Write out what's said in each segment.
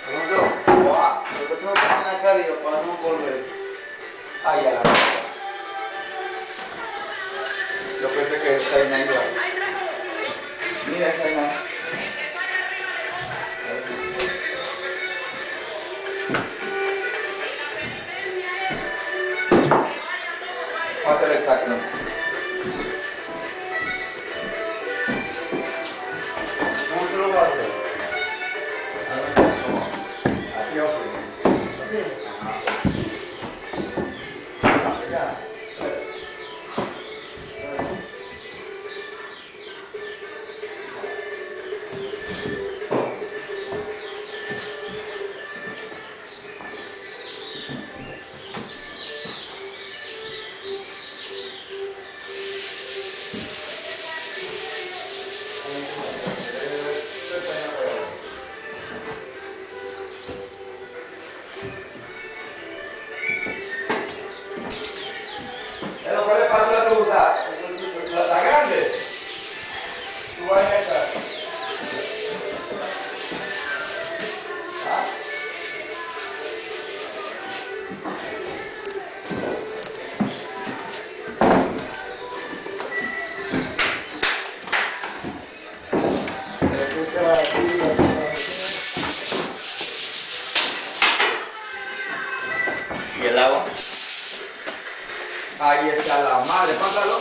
Alonso, wow, lo que tengo que poner acá arriba para no volver. Ay, a la cosa. Yo pensé que esa vaina iba. Mira esa vaina. ¿Cuánto es el exacto? ¿Cómo tú lo vas a hacer? Así, ok. Así. Ajá. Ya. Pero ¿cuál es para la usa? La grande. Tú vas a esta. ¿Ah? ¿Y el agua? Ahí está la madre, págalo.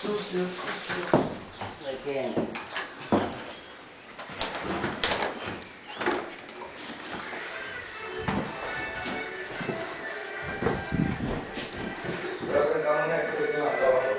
Sucio, sucio. ¿De qué? Creo que estamos en una expresión hasta abajo.